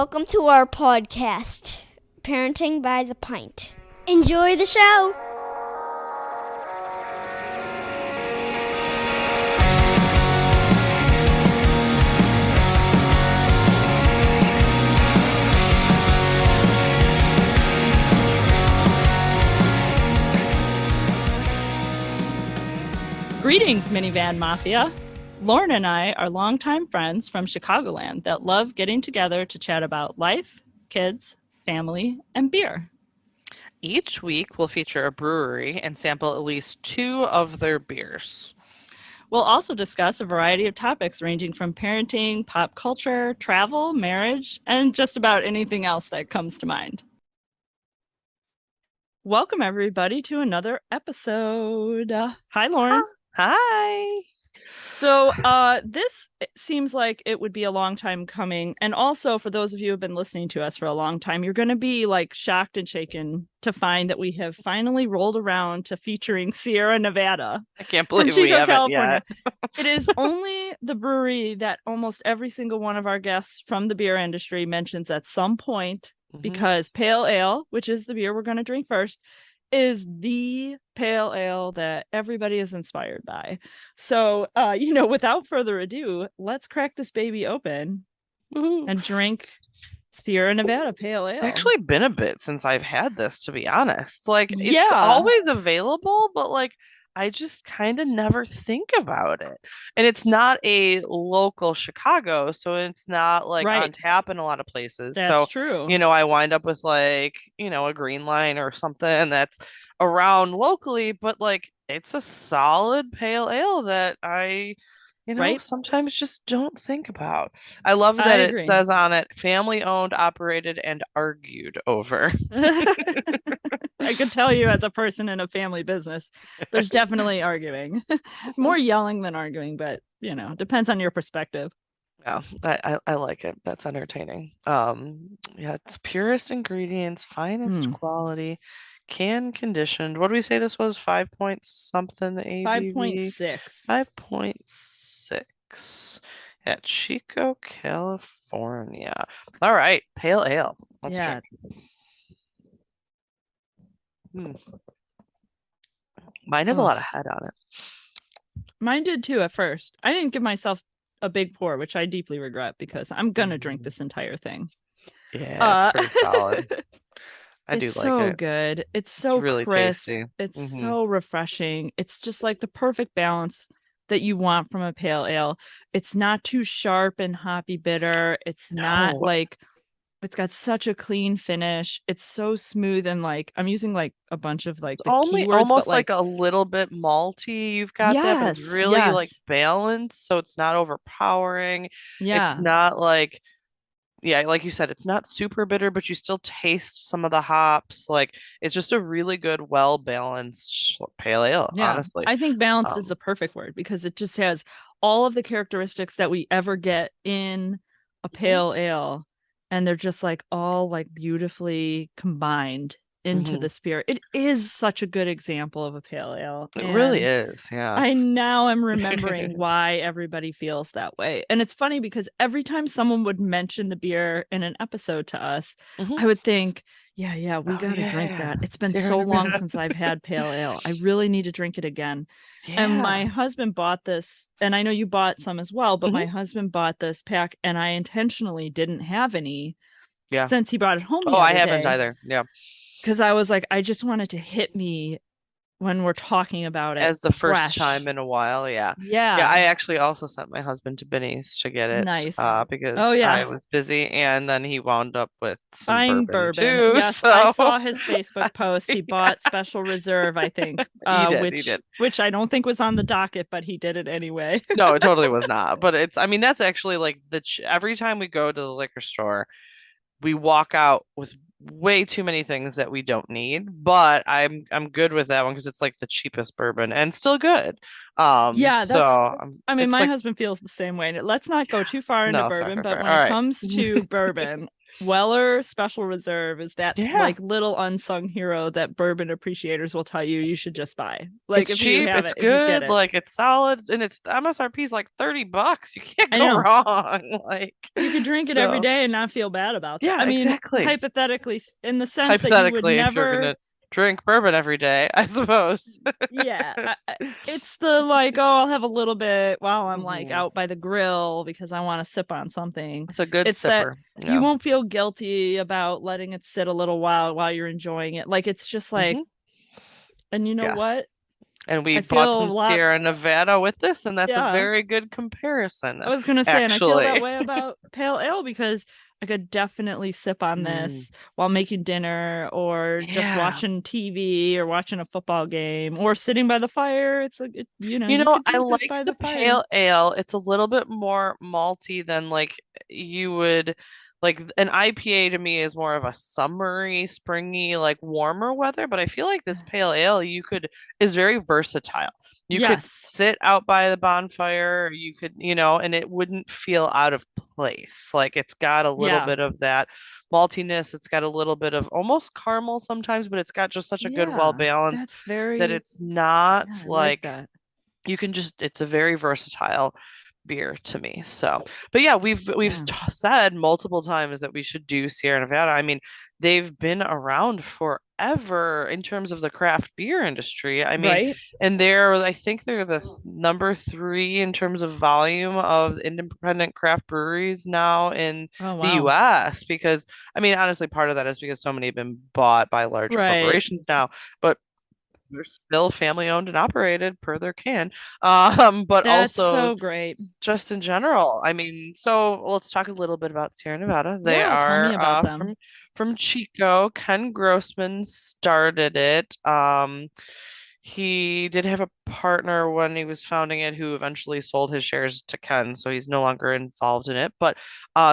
Welcome to our podcast, Parenting by the Pint. Enjoy the show. Greetings, Minivan Mafia. Lauren and I are longtime friends from Chicagoland that love getting together to chat about life, kids, family, and beer. Each week, we'll feature a brewery and sample at least 2 of their beers. We'll also discuss a variety of topics ranging from parenting, pop culture, travel, marriage, and just about anything else that comes to mind. Welcome, everybody, to another episode. Hi, Lauren. Hi. So this seems like it would be a long time coming. And also, for those of you who have been listening to us for a long time, you're going to be like shocked and shaken to find that we have finally rolled around to featuring Sierra Nevada. I can't believe Chico, we haven't California. yet. It is only the brewery that almost every single one of our guests from the beer industry mentions at some point, because Pale Ale, which is the beer we're going to drink first, is the pale ale that everybody is inspired by. So, without further ado, let's crack this baby open and drink Sierra Nevada Pale Ale. It's actually been a bit since I've had this, to be honest. Like, it's Yeah. always available, but like, I just kind of never think about it. And it's not a local Chicago, so it's not like on tap in a lot of places. That's true. I wind up with like, a Green Line or something that's around locally, but like it's a solid pale ale that I sometimes just don't think about. I love that it says on it, family owned, operated, and argued over. I could tell you, as a person in a family business, there's definitely arguing. More yelling than arguing, but depends on your perspective. Yeah, I like it. That's entertaining. It's purest ingredients, finest quality, can conditioned. What do we say this was? 5 point something ABV? 5.6. 5.6 at Chico, California. All right, pale ale. Let's drink. Mine has a lot of head on it. Mine did too at first. I didn't give myself a big pour, which I deeply regret because I'm gonna drink this entire thing. Yeah, it's pretty solid. I do like it. It's so good. It's so really crisp. tasty. It's so refreshing. It's just like the perfect balance that you want from a pale ale. It's not too sharp and hoppy bitter. It's not like, it's got such a clean finish. It's so smooth, and like I'm using like a bunch of like the keywords, almost but like a little bit malty. You've got that, but it's really like balanced, so it's not overpowering. It's not like, like you said, it's not super bitter, but you still taste some of the hops. Like, it's just a really good, well-balanced pale ale, honestly. I think balanced is the perfect word, because it just has all of the characteristics that we ever get in a pale ale, and they're just like all like beautifully combined into the spirit. It is such a good example of a pale ale. It really is. Yeah. I now am remembering why everybody feels that way. And it's funny because every time someone would mention the beer in an episode to us, I would think, we got to drink that. It's been so long since I've had pale ale. I really need to drink it again. Yeah. And my husband bought this, and I know you bought some as well, but my husband bought this pack, and I intentionally didn't have any since he brought it home. I haven't either. Yeah. Because I was like, I just wanted to hit me when we're talking about it as the first time in a while. Yeah. I actually also sent my husband to Benny's to get it. Nice. Because I was busy, and then he wound up with some bourbon too. Yes, so. I saw his Facebook post. He bought Special Reserve, I think. He did. Which I don't think was on the docket, but he did it anyway. No, it totally was not. But that's actually like every time we go to the liquor store, we walk out with way too many things that we don't need, but I'm good with that one because it's like the cheapest bourbon and still good. Yeah, I mean, it's my like husband feels the same way. And let's not go too far into no, bourbon, but fair. when All it right. comes to bourbon, Weller Special Reserve is that Yeah. like little unsung hero that bourbon appreciators will tell you should just buy. Like It's if you cheap, have it's it, if you get good, it. like it's solid, and it's the MSRP is like $30. You can't I go know. wrong. Like You could drink it every so day and not feel bad about that. yeah, I mean, exactly. hypothetically, in the sense that you would Hypothetically, if you're never, gonna drink bourbon every day, I suppose. yeah, it's the like, oh, I'll have a little bit while I'm like Mhm. out by the grill because I want to sip on something. It's a good It's that sipper. you Yeah. won't feel guilty about letting it sit a little while you're enjoying it. Like it's just like, Hmm. and you know Yes. what? And we I bought feel a some lot, Sierra Nevada with this, and that's a yeah. very good comparison, I was gonna say, and I feel that actually. way about pale ale because I could definitely sip on Mm, this while making dinner or just yeah. watching TV or watching a football game or sitting by the fire. You could I drink this like by the the fire. pale ale. It's a little bit more malty than like you would like an IPA to me is more of a summery, springy, like warmer weather, but I feel like this pale ale is very versatile. You could Yes. sit out by the bonfire, or you could, and it wouldn't feel out of place. Like it's got a little Yeah. bit of that maltiness. It's got a little bit of almost caramel sometimes, but it's got just such a good, well Yeah. balanced That's that very, it's not yeah, I like like that. it's a very versatile beer to me. So, but yeah, we've Yeah. said multiple times that we should do Sierra Nevada. I mean, they've been around forever in terms of the craft beer industry. I mean, Right? and I think they're the number three in terms of volume of independent craft breweries now in Oh, the wow. US because I mean, honestly, part of that is because so many have been bought by larger Right. corporations now, but they're still family owned and operated per their can. But That's also so great. just in general. I mean, so let's talk a little bit about Sierra Nevada. They Yeah, tell me are about them. from Chico. Ken Grossman started it. He did have a partner when he was founding it who eventually sold his shares to Ken, so he's no longer involved in it. But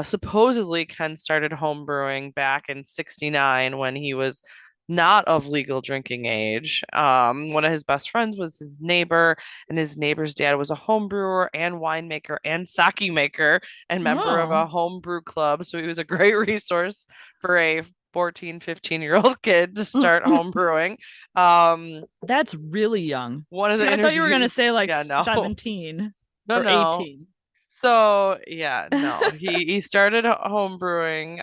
supposedly Ken started home brewing back in '69 when he was not of legal drinking age. One of his best friends was his neighbor, and his neighbor's dad was a home brewer and winemaker and sake maker and member of Oh, a home brew club. So he was a great resource for a 14, 15-year-old kid to start home brewing. that's really young. One of See, the I thought you were gonna interviews, say like yeah, no, 17 no, or no. 18. So yeah, no, he started home brewing.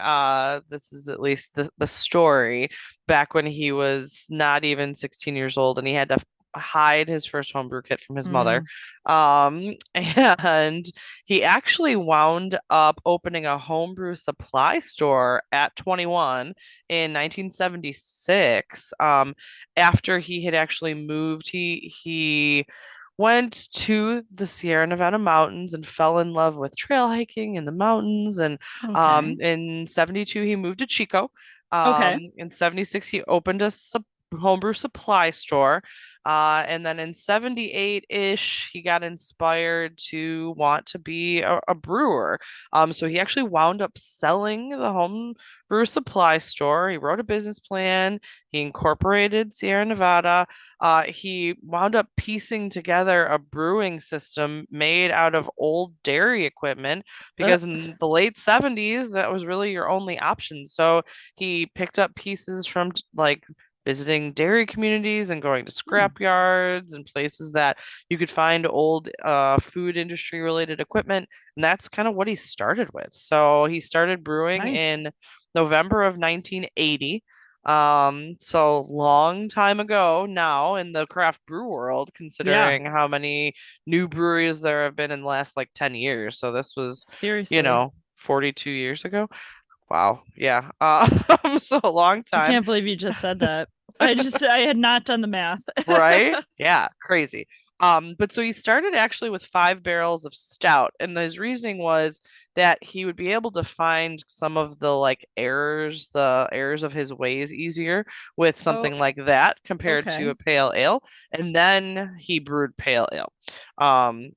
This is at least the story back when he was not even 16 years old, and he had to hide his first homebrew kit from his mother. Mm. And he actually wound up opening a homebrew supply store at 21 in 1976. After he had actually moved, he went to the Sierra Nevada mountains and fell in love with trail hiking in the mountains. And Okay. in '72, he moved to Chico. Okay. In '76, he opened a homebrew supply store. And then in '78-ish, he got inspired to want to be a brewer. So he actually wound up selling the homebrew supply store. He wrote a business plan. He incorporated Sierra Nevada. He wound up piecing together a brewing system made out of old dairy equipment Uh, because in the late '70s, that was really your only option. So he picked up pieces from like visiting dairy communities and going to hmm, scrap yards and places that you could find old food industry related equipment. And that's kind of what he started with. So he started brewing nice. in November of 1980. So long time ago now in the craft brew world, Yeah. considering how many new breweries there have been in the last like 10 years. So this was, Seriously. 42 years ago. Wow. Yeah. So a long I time, can't believe you just said that. I had not done the math. right? Yeah, crazy. But so he started actually with 5 barrels of stout, and his reasoning was that he would be able to find some of the errors of his ways easier with Oh, something like that compared to okay. a pale ale, and then he brewed pale ale. Um,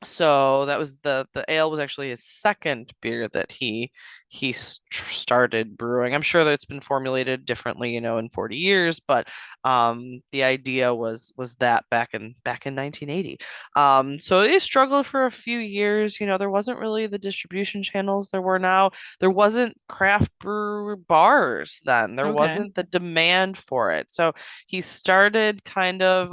So that was the ale was actually his second beer that he started brewing. I'm sure that it's been formulated differently, in 40 years, but the idea was that back in 1980. So it struggled for a few years. There wasn't really the distribution channels there were now. There wasn't craft brew bars then. There Okay. wasn't the demand for it. So he started kind of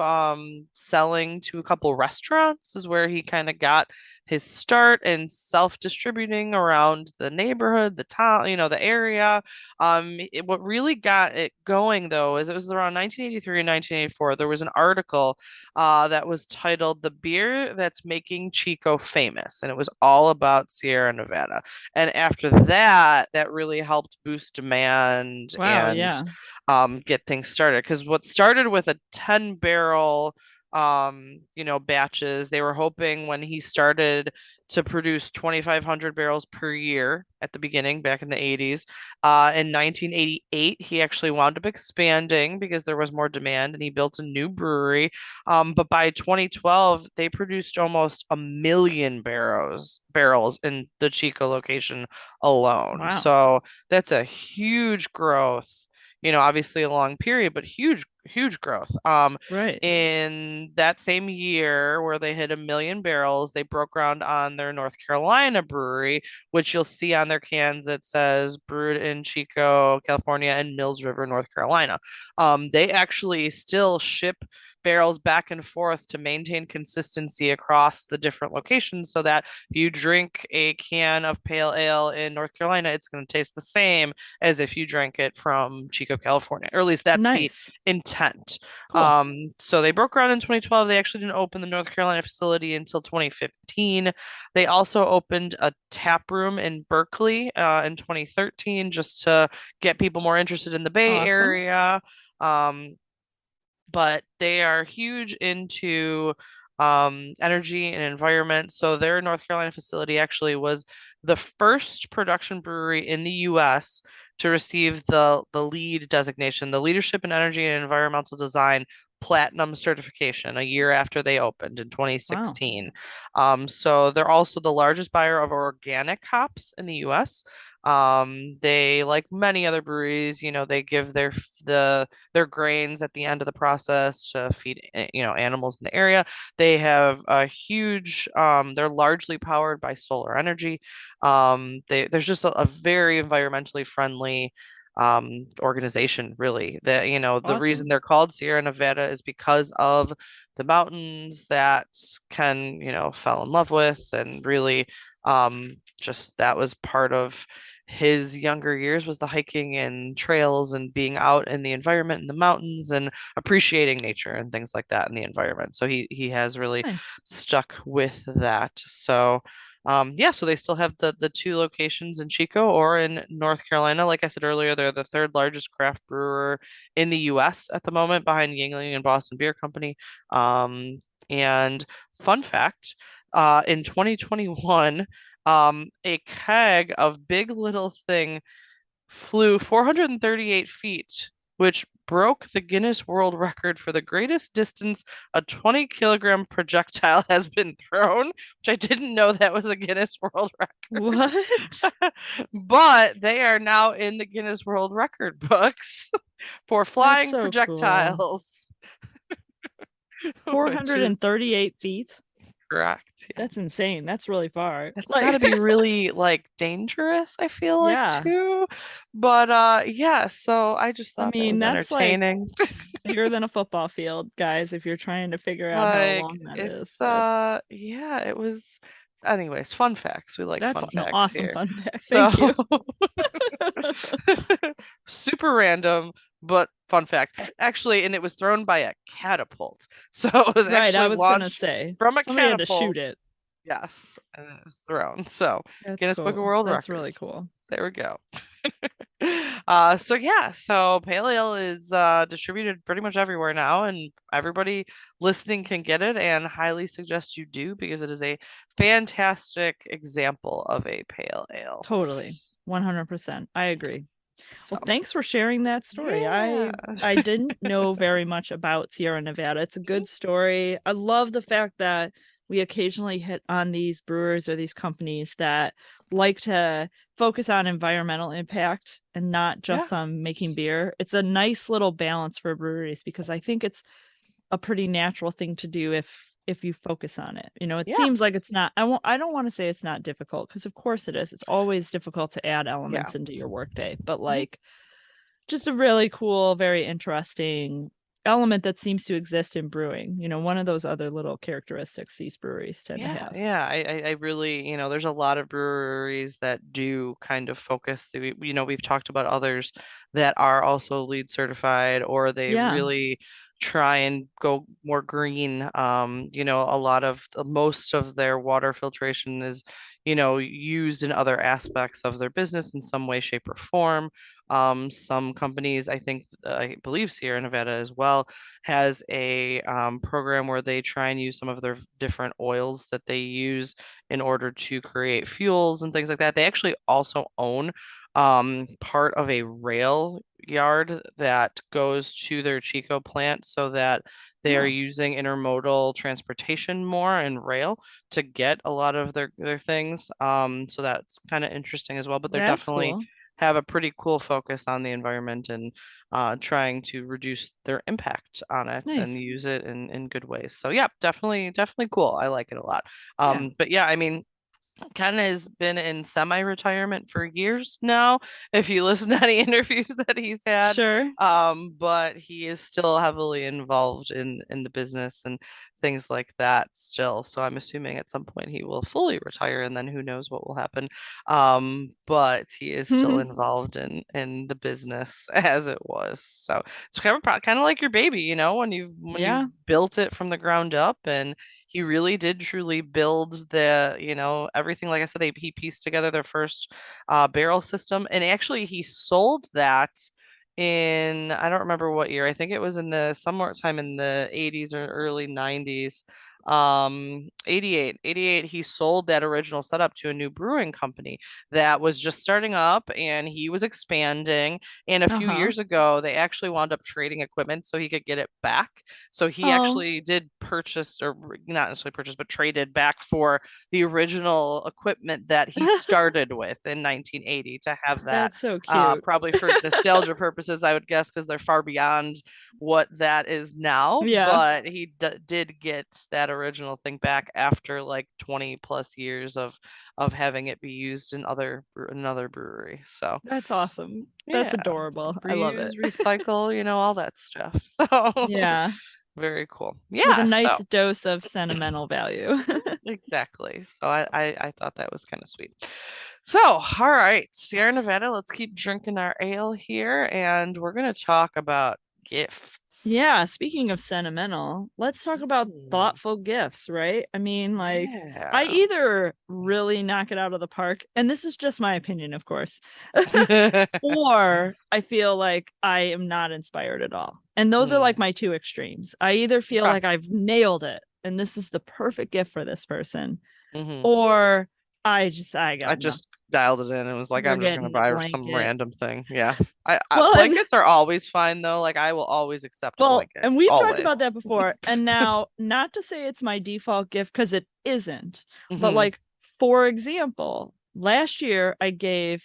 selling to a couple restaurants, is where he kind of got his start in self-distributing around the neighborhood, the town, the area. What really got it going though is it was around 1983 and 1984. There was an article that was titled "The Beer That's Making Chico Famous," and it was all about Sierra Nevada. And after that, that really helped boost demand Wow, and yeah. get things started. Because what started with a 10 barrel batches, they were hoping when he started to produce 2,500 barrels per year at the beginning back in the 80s. In 1988, he actually wound up expanding because there was more demand and he built a new brewery. But by 2012, they produced almost 1 million barrels in the Chico location alone. Wow. So that's a huge growth. Obviously a long period, but huge, huge growth. Right. In that same year where they hit 1 million barrels, they broke ground on their North Carolina brewery, which you'll see on their cans that says brewed in Chico, California, and Mills River, North Carolina. They actually still ship barrels back and forth to maintain consistency across the different locations so that if you drink a can of pale ale in North Carolina, it's going to taste the same as if you drank it from Chico, California, or at least that's the Nice. intent. Cool. So they broke ground in 2012. They actually didn't open the North Carolina facility until 2015. They also opened a tap room in Berkeley in 2013 just to get people more interested in the Bay Awesome. Area. But they are huge into energy and environment. So their North Carolina facility actually was the first production brewery in the U.S. to receive the LEED designation, the Leadership in Energy and Environmental Design Platinum certification, a year after they opened in 2016. Wow. So they're also the largest buyer of organic hops in the U.S. They, like many other breweries, they give their grains at the end of the process to feed animals in the area. They have a huge they're largely powered by solar energy. There's just a very environmentally friendly organization, really. The reason Awesome. they're called Sierra Nevada is because of the mountains that Ken fell in love with, and really just that was part of his younger years, was the hiking and trails and being out in the environment in the mountains and appreciating nature and things like that in the environment. So he has really Nice. stuck with that. So yeah, so they still have the two locations in Chico or in North Carolina. Like I said earlier, they're the third largest craft brewer in the US at the moment, behind Yuengling and Boston Beer Company. And fun fact, in 2021, a keg of Big Little Thing flew 438 feet, which broke the Guinness World Record for the greatest distance a 20-kilogram projectile has been thrown, which I didn't know that was a Guinness World Record. What? But they are now in the Guinness World Record books for That's flying so cool. projectiles, which is 438 feet. correct. That's Yes. insane. That's really far. It's got to be really dangerous, I feel like, Yeah. too. But yeah, so I just I thought that mean, was that's entertaining. bigger than a football field, guys, if you're trying to figure out how Like long that is. it's yeah, it was, anyways, fun facts. We like That's fun an facts awesome here. fun fact. So Thank you. super random, but fun facts. Actually, and it was thrown by a catapult. So it was Right, I actually was gonna launched say from a somebody had to catapult. shoot it. Yes, and it was thrown. So That's Guinness Book of cool. World That's really Records. cool. There we go. So yeah, so Pale Ale is distributed pretty much everywhere now, and everybody listening can get it, and highly suggest you do because it is a fantastic example of a pale ale. Totally. 100%. I agree. So Well, thanks for sharing that story. yeah. I didn't know very much about Sierra Nevada. It's a good story. I love the fact that we occasionally hit on these brewers or these companies that like to focus on environmental impact and not just on making beer. It's a nice little balance for breweries, because I think it's a pretty natural thing to do if you focus on it. It seems like it's not, I don't want to say it's not difficult, because of course it is. It's always difficult to add elements into your workday, but like just a really cool, very interesting element that seems to exist in brewing. One of those other little characteristics these breweries tend to have. I really, there's a lot of breweries that do kind of focus. We've talked about others that are also LEED certified, or they really try and go more green. A lot of most of their water filtration is, used in other aspects of their business in some way, shape, or form. Some companies, I believe Sierra Nevada as well, has a program where they try and use some of their different oils that they use in order to create fuels and things like that. They actually also own part of a rail yard that goes to their Chico plant, so that they are using intermodal transportation more and rail to get a lot of their things. So that's kind of interesting as well. But they're definitely cool. Have a pretty cool focus on the environment and trying to reduce their impact on it and use it in good ways. So yeah, definitely cool. I like it a lot. But yeah, I mean, Ken has been in semi-retirement for years now, if you listen to any interviews that he's had. Sure. But he is still heavily involved in the business and things like that still. So I'm assuming at some point he will fully retire, and then who knows what will happen. But he is still involved in the business as it was. So it's kind of like your baby, when you've built it from the ground up, and he really did truly build the, everything. Like I said, he pieced together their first barrel system, and actually he sold that in, I don't remember what year. I think it was in the somewhere time in the 80s or early 90s. 88, he sold that original setup to a new brewing company that was just starting up, and he was expanding. And a few years ago, they actually wound up trading equipment so he could get it back. So he actually did purchase, or not necessarily purchase, but traded back for the original equipment that he started with in 1980 to have that. That's so cute. Probably for nostalgia purposes, I would guess, because they're far beyond what that is now. But he did get that original thing back after like 20 plus years of having it be used in another brewery. So that's awesome. That's adorable. Reuse, I love it. Recycle, all that stuff. So very cool. With a nice dose of sentimental value. Exactly. So I thought that was kind of sweet. So, all right, Sierra Nevada, let's keep drinking our ale here, and we're going to talk about gifts. Yeah, speaking of sentimental, let's talk about thoughtful gifts, right? I mean, like, I either really knock it out of the park, and this is just my opinion, of course, or I feel like I am not inspired at all. And those are like my two extremes. I either feel like I've nailed it and this is the perfect gift for this person, or I just dialed it in and was like, I'm just gonna buy some random thing. Yeah. Blankets are always fine though. Like, I will always accept a blanket. And we've talked about that before. And now, not to say it's my default gift, because it isn't, but like, for example, last year I gave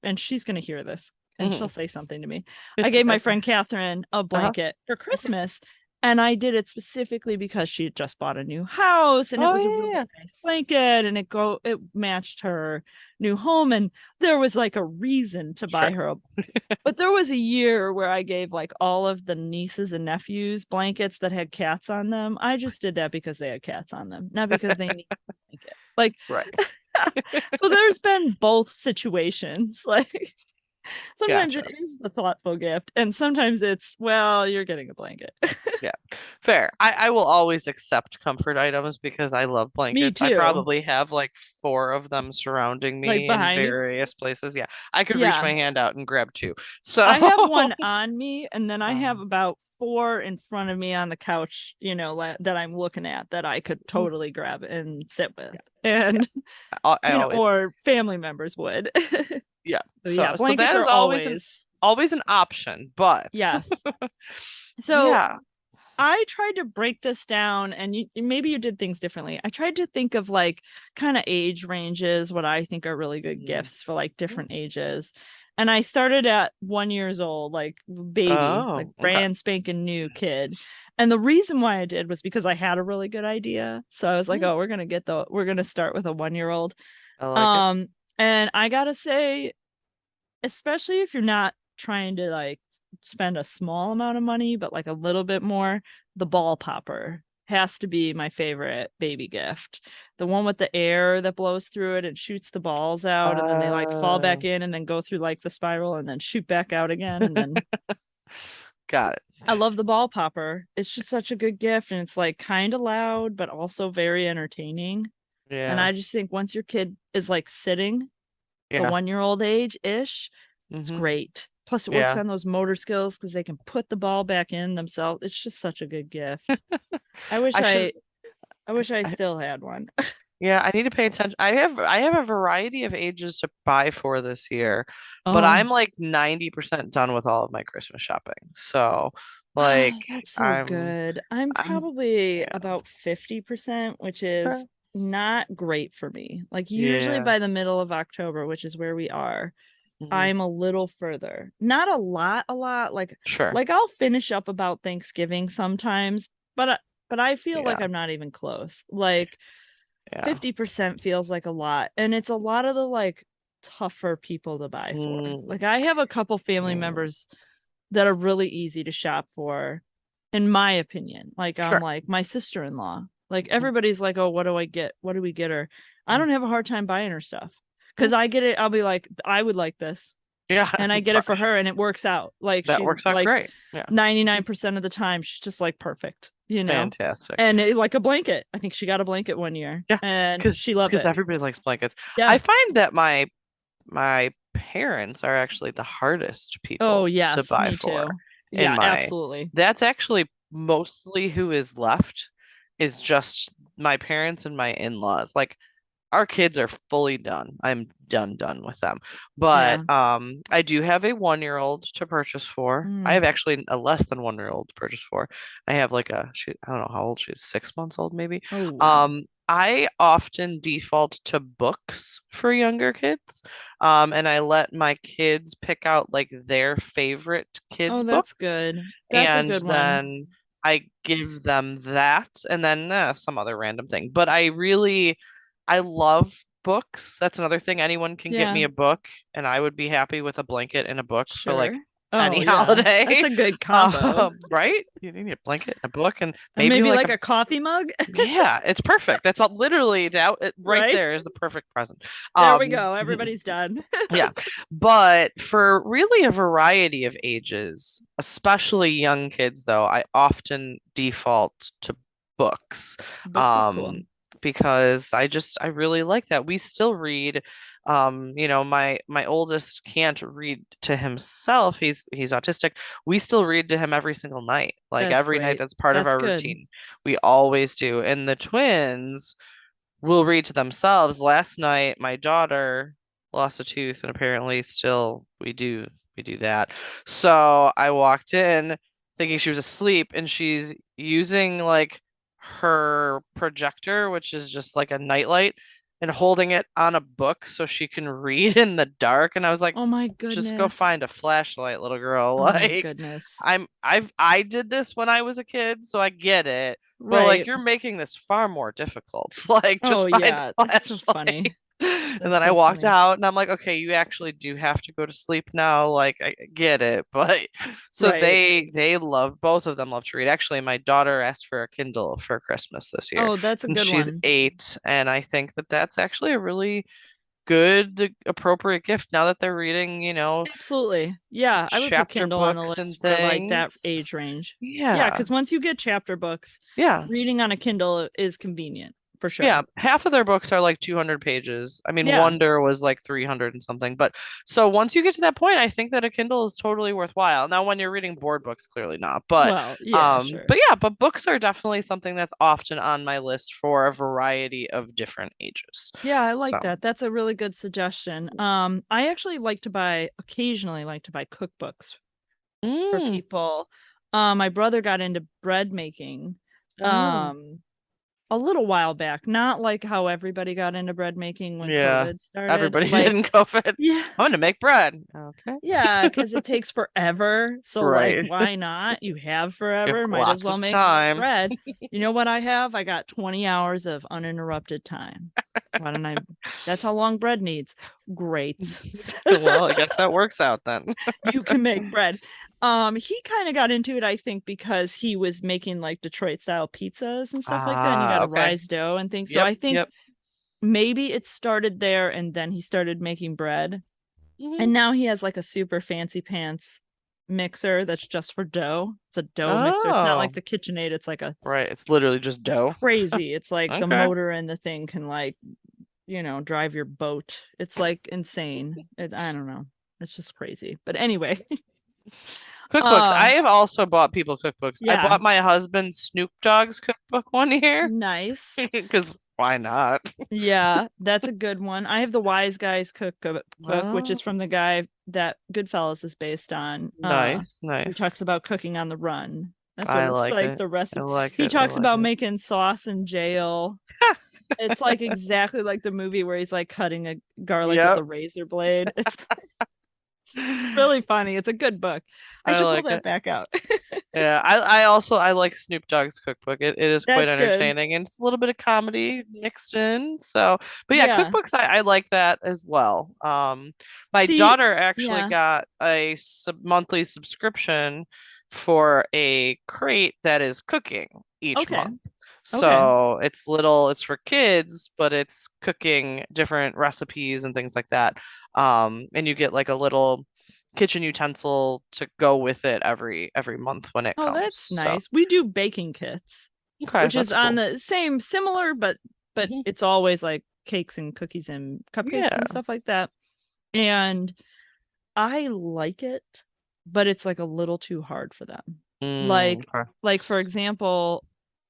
and she's gonna hear this and she'll say something to me. I gave my friend Catherine a blanket for Christmas. And I did it specifically because she had just bought a new house, and it was a really nice blanket, and it matched her new home, and there was like a reason to buy her a blanket. But there was a year where I gave like all of the nieces and nephews blankets that had cats on them. I just did that because they had cats on them, not because they needed a blanket. Like, so there's been both situations. Like, sometimes it is a thoughtful gift, and sometimes it's, well, you're getting a blanket. Yeah, fair. I will always accept comfort items because I love blankets. I probably have like 4 of them surrounding me in various places. Yeah, I could reach my hand out and grab 2. So I have one on me, and then I have about 4 in front of me on the couch, that I'm looking at, that I could totally grab and sit with, and or family members would. Yeah. So that is always an option, but yes. So I tried to break this down, and maybe you did things differently. I tried to think of like kind of age ranges, what I think are really good gifts for like different ages. And I started at 1 year old, like baby, like brand spanking new kid. And the reason why I did was because I had a really good idea. So I was like, oh, we're gonna start with a 1 year old. I like it. And I gotta say, especially if you're not trying to like spend a small amount of money, but like a little bit more, the ball popper has to be my favorite baby gift. The one with the air that blows through it and shoots the balls out, and then they like fall back in and then go through like the spiral and then shoot back out again. And then got it. I love the ball popper. It's just such a good gift, and it's like kind of loud, but also very entertaining. Yeah. And I just think once your kid is like sitting the 1 year old age ish, it's great. Plus it works on those motor skills because they can put the ball back in themselves. It's just such a good gift. I wish I still had one. Yeah, I need to pay attention. I have a variety of ages to buy for this year, but I'm like 90% done with all of my Christmas shopping. So like that's so good. I'm probably about 50%, which is not great for me. Like usually by the middle of October, which is where we are, I'm a little further. Not a lot. Like I'll finish up about Thanksgiving sometimes, but I feel like I'm not even close. Like 50% feels like a lot, and it's a lot of the like tougher people to buy for. Like I have a couple family members that are really easy to shop for, in my opinion. Like I'm like my sister-in-law. Like everybody's like, oh, what do I get? What do we get her? I don't have a hard time buying her stuff because I get it. I'll be like, I would like this. Yeah. And I get it for her, and it works out. Like that works out great. Yeah. 99% of the time, she's just like perfect. You know, fantastic. And it, like a blanket. I think she got a blanket 1 year. Yeah, and she loved it. Everybody likes blankets. Yeah. I find that my parents are actually the hardest people to buy for. Yeah, absolutely. That's actually mostly who is left is just my parents and my in-laws. Like our kids are fully done. I'm done with them. But I do have a 1 year old to purchase for. I have actually a less than 1 year old to purchase for. I have like I don't know how old she is, 6 months old maybe. Oh, wow. I often default to books for younger kids. And I let my kids pick out like their favorite kids books. Oh, that's good. That's a good one. And then I give them that, and then some other random thing. But I love books. That's another thing. Anyone can get me a book, and I would be happy with a blanket and a book for like any holiday. That's a good combo. Right? You need a blanket, a book, and maybe like a coffee mug. Yeah, it's perfect. That's literally that right there is the perfect present. There we go. Everybody's done. Yeah. But for really a variety of ages, especially young kids, though, I often default to books. Books is cool. Because I really like that. We still read. My oldest can't read to himself. He's autistic. We still read to him every single night. Like every night, that's part of our routine. We always do. And the twins will read to themselves. Last night, my daughter lost a tooth, and apparently still we do that. So I walked in thinking she was asleep, and she's using like her projector, which is just like a nightlight, and holding it on a book so she can read in the dark. And I was like, oh my goodness, just go find a flashlight, little girl. Oh my goodness. I did this when I was a kid, so I get it. But like you're making this far more difficult. Like just find a flashlight. That's so funny. And then I walked out, and I'm like, okay, you actually do have to go to sleep now. Like I get it, but so they love, both of them love to read. Actually, my daughter asked for a Kindle for Christmas this year. Oh, that's a good one. She's 8, and I think that that's actually a really good, appropriate gift now that they're reading. Absolutely, yeah. I would put Kindle on the list for like that age range. Yeah, because once you get chapter books, reading on a Kindle is convenient. For sure. Yeah, half of their books are like 200 pages. I mean, Wonder was like 300 and something. But so once you get to that point, I think that a Kindle is totally worthwhile. Now, when you're reading board books, clearly not. But sure. But books are definitely something that's often on my list for a variety of different ages. Yeah, I like that. That's a really good suggestion. I actually occasionally like to buy cookbooks for people. My brother got into bread making. Oh. A little while back, not like how everybody got into bread making when COVID started. Everybody like, did in COVID. Yeah. I'm going to make bread. Okay. Yeah, because it takes forever. So Right. like, why not? You have forever. Might Lots as well of make time. bread. You know what I have? I got 20 hours of uninterrupted time. Why don't I? That's how long bread needs. Great. Well, I guess that works out then. You can make bread. He kind of got into it, I think, because he was making like Detroit style pizzas and stuff like that. And you got to rise dough and things. So I think maybe it started there and then he started making bread. And now he has like a super fancy pants mixer that's just for dough. It's a dough mixer. It's not like the KitchenAid. It's like a It's literally just dough. Crazy. It's like the motor and the thing can like, drive your boat. It's like insane. I don't know. It's just crazy. But anyway. Cookbooks. I have also bought people cookbooks. Yeah. I bought my husband Snoop Dogg's cookbook one year. Nice. Because why not? Yeah, that's a good one. I have the Wise Guys cookbook, which is from the guy that Goodfellas is based on. Nice. He talks about cooking on the run. That's what I it's like it. The recipe. I like he it. talks about making sauce in jail. It's like exactly like the movie where he's like cutting a garlic with a razor blade. It's really funny. It's a good book. I should pull that back out. Yeah, I like Snoop Dogg's cookbook. It is quite entertaining and it's a little bit of comedy mixed in. So, but cookbooks I like that as well. My daughter actually got a monthly subscription for a crate that is cooking each month. So it's for kids, but it's cooking different recipes and things like that. And you get like a little kitchen utensil to go with it every month when it comes. Oh, that's nice. We do baking kits, which is on the similar, but it's always like cakes and cookies and cupcakes and stuff like that. And I like it, but it's like a little too hard for them. Like for example,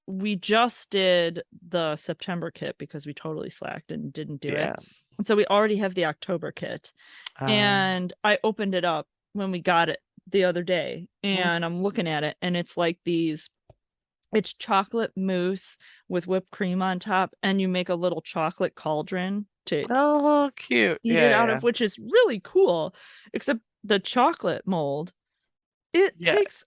we just did the September kit because we totally slacked and didn't do it. And so we already have the October kit. And I opened it up when we got it the other day and I'm looking at it and it's like it's chocolate mousse with whipped cream on top and you make a little chocolate cauldron to cute eat it out of, which is really cool. Except the chocolate mold, it takes,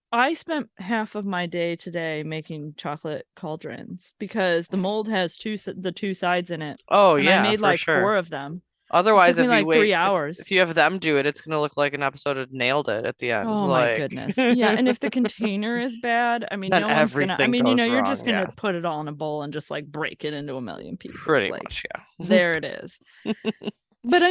I spent half of my day today making chocolate cauldrons because the mold has the two sides in it. I made like 4 of them. Otherwise, it took me like 3 hours. If you have them do it, it's going to look like an episode of Nailed It at the end. Oh my goodness. Yeah. And if the container is bad, then no one's going to, you're just going to put it all in a bowl and just like break it into a million pieces. Pretty much, yeah. There it is. But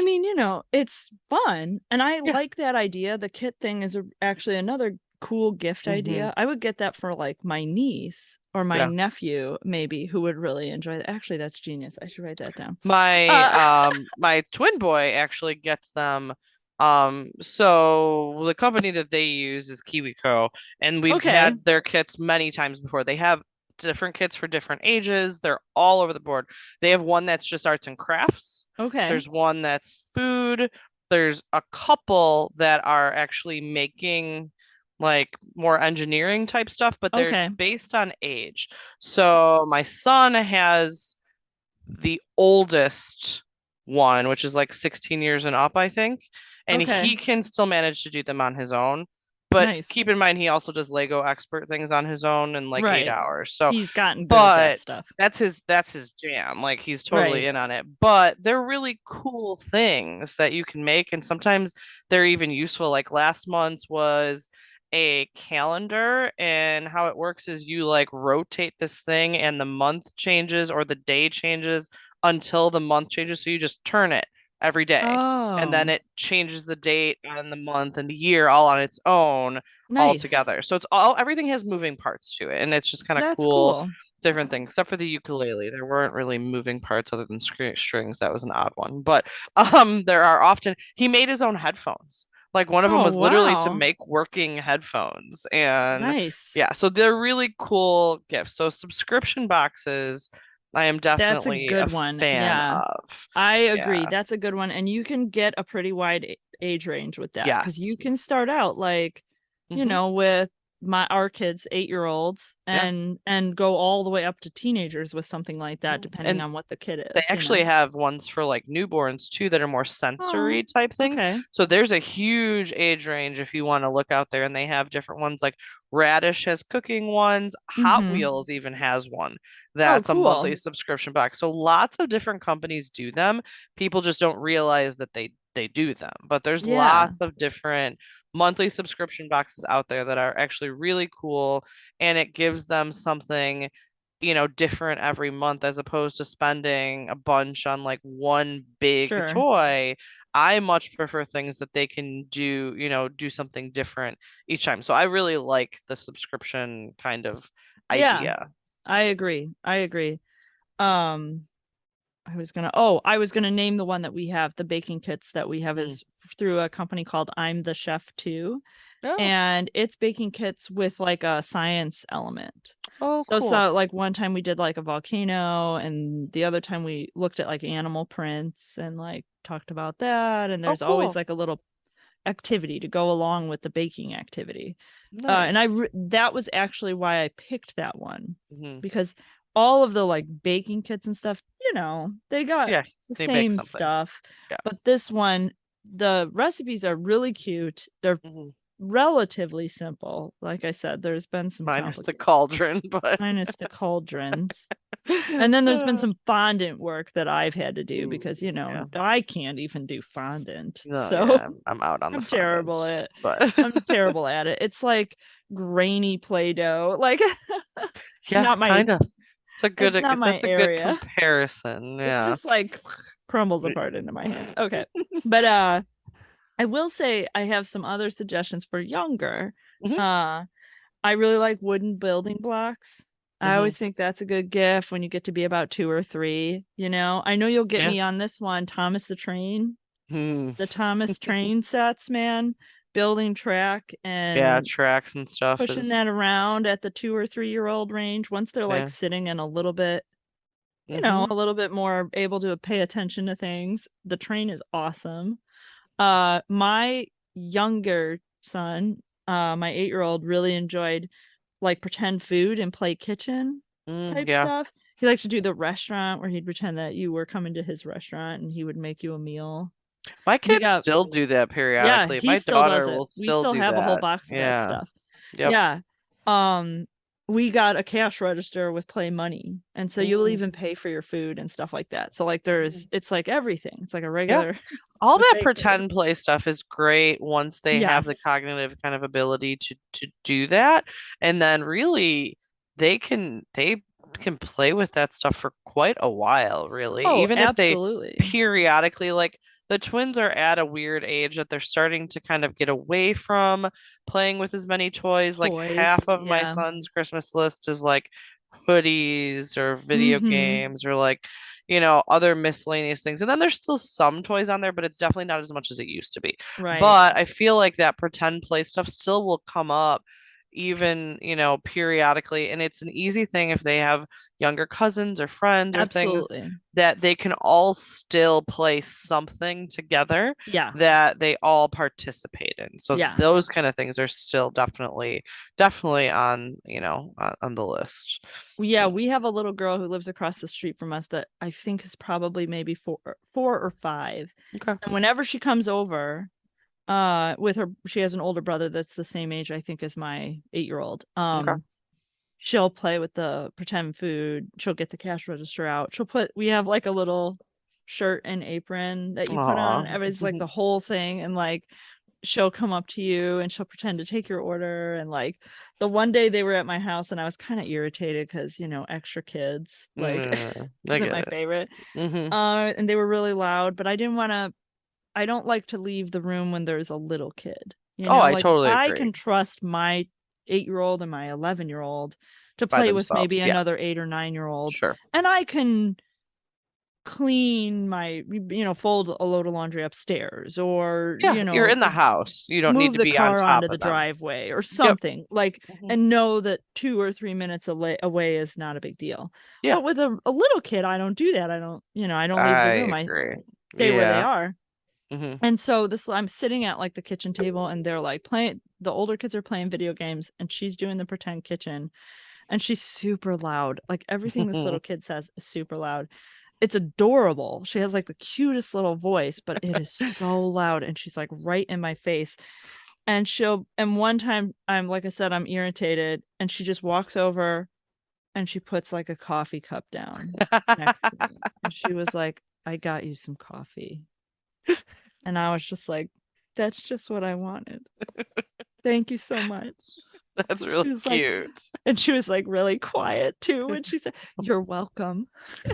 it's fun. And I like that idea. The kit thing is actually another cool gift idea. I would get that for like my niece or my nephew maybe who would really enjoy it. Actually, that's genius. I should write that down. My my twin boy actually gets them. So the company that they use is Kiwico, and we've had their kits many times before. They have different kits for different ages. They're all over the board. They have one that's just arts and crafts. There's one that's food. There's a couple that are actually making like more engineering type stuff, but they're based on age. So my son has the oldest one, which is like 16 years and up, I think. And he can still manage to do them on his own. But keep in mind, he also does Lego expert things on his own in like 8 hours. So he's gotten good at that stuff. That's his jam. Like he's totally in on it. But they're really cool things that you can make. And sometimes they're even useful. Like last month's was a calendar, and how it works is you like rotate this thing and the month changes or the day changes until the month changes. So you just turn it every day and then it changes the date and the month and the year all on its own all together. So it's everything has moving parts to it, and it's just kind of cool. Different things, except for the ukulele. There weren't really moving parts other than strings. That was an odd one. But there are often, he made his own headphones. Like one of them was literally to make working headphones. And so they're really cool gifts. So subscription boxes, I am definitely that's a good one. Fan of. I agree. That's a good one. And you can get a pretty wide age range with that. Because you can start out like with our kids, 8-year-olds, and go all the way up to teenagers with something like that, depending on what the kid is. They actually have ones for like newborns too that are more sensory type things. Okay. So there's a huge age range if you want to look out there, and they have different ones. Like Radish has cooking ones. Hot Wheels even has one that's a monthly subscription box. So lots of different companies do them. People just don't realize that they do them. But there's lots of different monthly subscription boxes out there that are actually really cool, and it gives them something different every month, as opposed to spending a bunch on like one big toy. I much prefer things that they can do something different each time. So I really like the subscription kind of idea. I agree. I was gonna name the one that we have, the baking kits that we have is through a company called I'm the Chef Too. And it's baking kits with like a science element. Cool. So like one time we did like a volcano, and the other time we looked at like animal prints and like talked about that. And there's always like a little activity to go along with the baking activity. Nice. And that was actually why I picked that one, because all of the like baking kits and stuff, they got the same stuff. But this one, the recipes are really cute. They're relatively simple. Like I said, there's been some minus the cauldron, but minus the cauldrons. And then there's been some fondant work that I've had to do because I can't even do fondant. I'm out on I'm terrible at it. But I'm terrible at it. It's like grainy Play-Doh. Like it's not my kind of. It's a good area. Good comparison. Yeah. It just like crumbles apart into my hands. Okay. But I will say I have some other suggestions for younger. I really like wooden building blocks. I always think that's a good gift when you get to be about 2 or 3. I know you'll get me on this one, Thomas the Train. The Thomas Train sets, man. Building track and tracks and stuff, pushing that around at the 2 or 3-year-old range. Once they're like sitting in a little bit, a little bit more able to pay attention to things, the train is awesome. My younger son, my 8-year-old, really enjoyed like pretend food and play kitchen type stuff. He liked to do the restaurant where he'd pretend that you were coming to his restaurant and he would make you a meal. My kids still do that periodically. My daughter will still do that. We still have a whole box of that stuff. Yep. Yeah. We got a cash register with Play Money, and so you'll even pay for your food and stuff like that. So like it's like everything. It's like a regular all that pretend play stuff is great once they have the cognitive kind of ability to do that. And then really they can play with that stuff for quite a while, really. Even absolutely. If they periodically, like the twins are at a weird age that they're starting to kind of get away from playing with as many toys. Like half of my son's Christmas list is like hoodies or video games or like, other miscellaneous things. And then there's still some toys on there, but it's definitely not as much as it used to be. Right. But I feel like that pretend play stuff still will come up even, periodically. And it's an easy thing if they have younger cousins or friends or things that they can all still play something together that they all participate in. So those kind of things are still definitely on, on the list. Yeah, we have a little girl who lives across the street from us that I think is probably maybe 4 or 5. Okay. And whenever she comes over, with her, she has an older brother that's the same age I think as my 8-year-old. She'll play with the pretend food. She'll get the cash register out. We have like a little shirt and apron that you put on. It's like the whole thing, and like she'll come up to you and she'll pretend to take your order. And like the one day they were at my house and I was kind of irritated because extra kids like isn't my favorite. And they were really loud, but I don't like to leave the room when there's a little kid. I totally agree. I can trust my 8-year-old and my 11-year-old to play with maybe another 8 or 9-year-old. Sure. And I can clean my, fold a load of laundry upstairs, or you're in the house. You don't need to be on top of them. Move the car onto the driveway or something and know that 2 or 3 minutes away is not a big deal. But with a little kid, I don't do that. I don't leave the room. I stay where they are. And so I'm sitting at like the kitchen table and they're like playing, the older kids are playing video games and she's doing the pretend kitchen and she's super loud. Like everything this little kid says is super loud. It's adorable. She has like the cutest little voice, but it is so loud and she's like right in my face. And one time like I said, I'm irritated and she just walks over and she puts like a coffee cup down next to me. And she was like, I got you some coffee. And I was just like, that's just what I wanted. Thank you so much. That's really cute. Like, and she was like really quiet too. And she said, you're welcome.